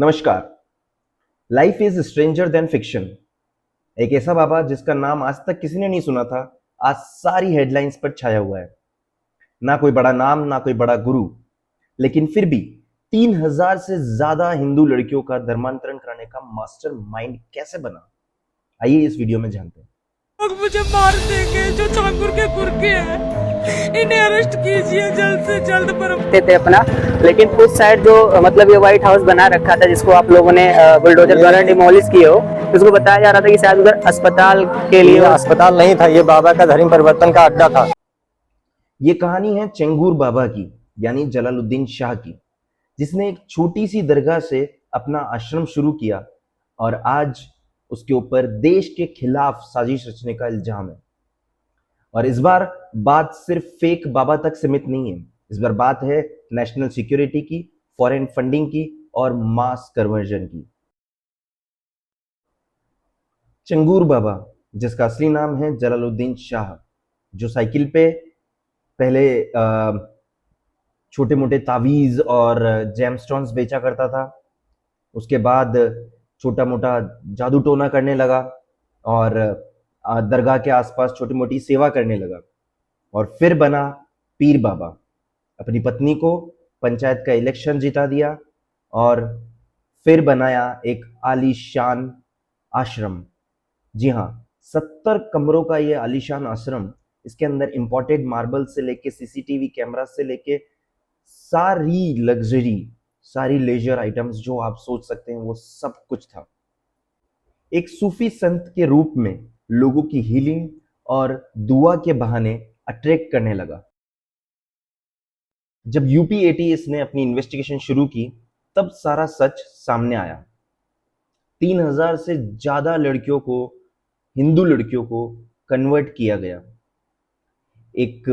नमस्कार। Life is stranger then fiction. एक ऐसा बाबा जिसका नाम आज तक किसी ने नहीं सुना था, आज सारी हेडलाइंस पर छाया हुआ है। ना कोई बड़ा नाम, ना कोई बड़ा गुरु, लेकिन फिर भी 3,000 से ज्यादा हिंदू लड़कियों का धर्मांतरण कराने का मास्टर माइंड कैसे बना, आइए इस वीडियो में जानते हैं। लोग मुझे मार देंगे जो ठाकुर के गुरके हैं। इन्हें अरेस्ट कीजिए जल्द से जल्द। पर थे अपना, लेकिन उस साइड जो मतलब ये व्हाइट हाउस बना रखा था जिसको आप लोगों ने बुलडोजर द्वारा डिमोलिश किए हो, उसको बताया जा रहा था कि शायद उधर अस्पताल के लिए अस्पताल नहीं था, ये बाबा का धर्म परिवर्तन का अड्डा था। ये कहानी है चेंगूर बाबा की, यानी जलालुद्दीन शाह की, जिसने एक छोटी सी दरगाह से अपना आश्रम शुरू किया और आज उसके ऊपर देश के खिलाफ साजिश रचने का इल्जाम है। और इस बार बात सिर्फ फेक बाबा तक सीमित नहीं है, इस बार बात है नेशनल सिक्योरिटी की, फॉरेन फंडिंग की और मास कन्वर्जन की। चंगूर बाबा, जिसका असली नाम है जलालुद्दीन शाह, जो साइकिल पे पहले छोटे मोटे तावीज और जेमस्टोन्स बेचा करता था, उसके बाद छोटा मोटा जादू टोना करने लगा और दरगाह के आसपास छोटी मोटी सेवा करने लगा और फिर बना पीर बाबा। अपनी पत्नी को पंचायत का इलेक्शन जिता दिया और फिर बनाया एक आलीशान आश्रम। जी हाँ, 70 कमरों का ये आलीशान आश्रम, इसके अंदर इंपोर्टेड मार्बल से लेके सीसीटीवी कैमरा से लेके सारी लग्जरी, सारी लेजर आइटम्स जो आप सोच सकते हैं वो सब कुछ था। एक सूफी संत के रूप में लोगों की हीलिंग और दुआ के बहाने अट्रैक्ट करने लगा। जब यूपी एटीएस ने अपनी इन्वेस्टिगेशन शुरू की तब सारा सच सामने आया। 3,000 से ज्यादा लड़कियों को, हिंदू लड़कियों को कन्वर्ट किया गया। एक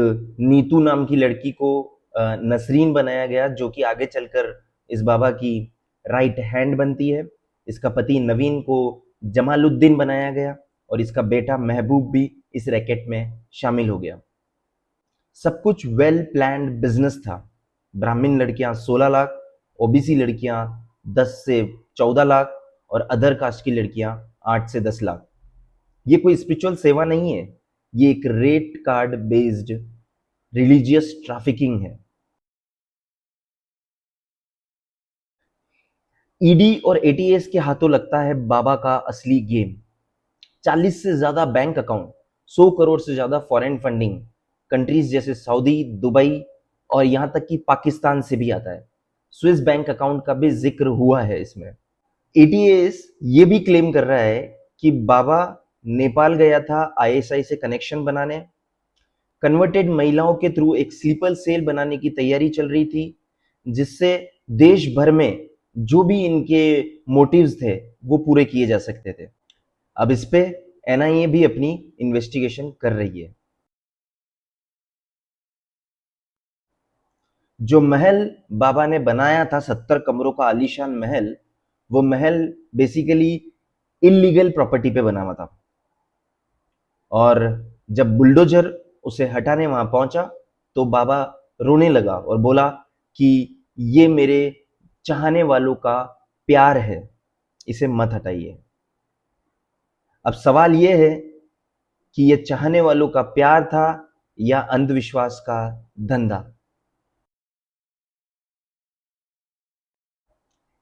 नीतू नाम की लड़की को नसरीन बनाया गया, जो कि आगे चलकर इस बाबा की राइट हैंड बनती है। इसका पति नवीन को जमालुद्दीन बनाया गया और इसका बेटा महबूब भी इस रैकेट में शामिल हो गया। सब कुछ वेल प्लान्ड बिजनेस था। ब्राह्मण लड़कियां 16 लाख, ओबीसी लड़कियां 10 से 14 लाख और अदर कास्ट की लड़कियां 8 से 10 लाख। ये कोई स्पिरिचुअल सेवा नहीं है, ये एक rate card based religious trafficking है। ईडी और एटीएस के हाथों लगता है बाबा का असली गेम। 40 से ज्यादा बैंक अकाउंट, 100 करोड़ से ज्यादा फॉरेन फंडिंग, कंट्रीज जैसे सऊदी, दुबई और यहां तक कि पाकिस्तान से भी आता है। स्विस बैंक अकाउंट का भी जिक्र हुआ है इसमें। एटीएस ये भी क्लेम कर रहा है कि बाबा नेपाल गया था आईएसआई से कनेक्शन बनाने, कन्वर्टेड महिलाओं के थ्रू एक स्लीपर सेल बनाने की तैयारी चल रही थी, जिससे देश भर में जो भी इनके मोटिव्स थे वो पूरे किए जा सकते थे। अब इस पे एनआईए भी अपनी इन्वेस्टिगेशन कर रही है। जो महल बाबा ने बनाया था, 70 कमरों का आलीशान महल, वो महल बेसिकली इलीगल प्रॉपर्टी पे बना हुआ था और जब बुलडोजर उसे हटाने वहां पहुंचा तो बाबा रोने लगा और बोला कि ये मेरे चाहने वालों का प्यार है, इसे मत हटाइए। अब सवाल यह है कि ये चाहने वालों का प्यार था या अंधविश्वास का धंधा।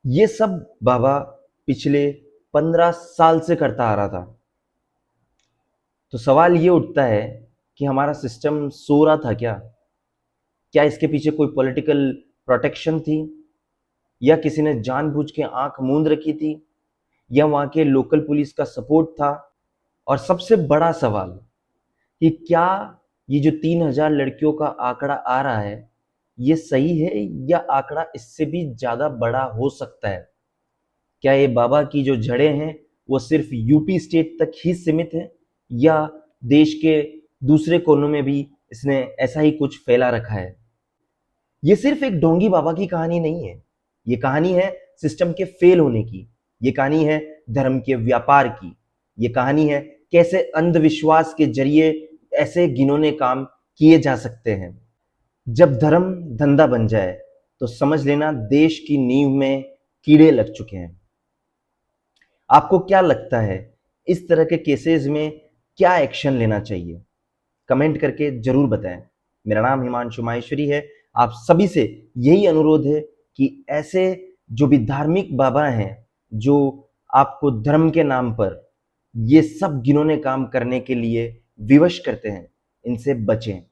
ये सब बाबा पिछले 15 साल से करता आ रहा था। तो सवाल ये उठता है कि हमारा सिस्टम सो रहा था क्या? क्या इसके पीछे कोई पॉलिटिकल प्रोटेक्शन थी, या किसी ने जानबूझ के आंख मूंद रखी थी, या वहां के लोकल पुलिस का सपोर्ट था? और सबसे बड़ा सवाल कि क्या ये जो 3,000 लड़कियों का आंकड़ा आ रहा है ये सही है या आंकड़ा इससे भी ज्यादा बड़ा हो सकता है? क्या ये बाबा की जो जड़ें हैं वो सिर्फ यूपी स्टेट तक ही सीमित है या देश के दूसरे कोनों में भी इसने ऐसा ही कुछ फैला रखा है? ये सिर्फ एक ढोंगी बाबा की कहानी नहीं है, ये कहानी है सिस्टम के फेल होने की, ये कहानी है धर्म के व्यापार की, ये कहानी है कैसे अंधविश्वास के जरिए ऐसे घिनौने काम किए जा सकते हैं। जब धर्म धंधा बन जाए तो समझ लेना देश की नींव में कीड़े लग चुके हैं। आपको क्या लगता है इस तरह के केसेस में क्या एक्शन लेना चाहिए? कमेंट करके जरूर बताएं। मेरा नाम हिमांशु माहेश्वरी है। आप सभी से यही अनुरोध है कि ऐसे जो भी धार्मिक बाबा हैं जो आपको धर्म के नाम पर ये सब घिनौने काम करने के लिए विवश करते हैं, इनसे बचें।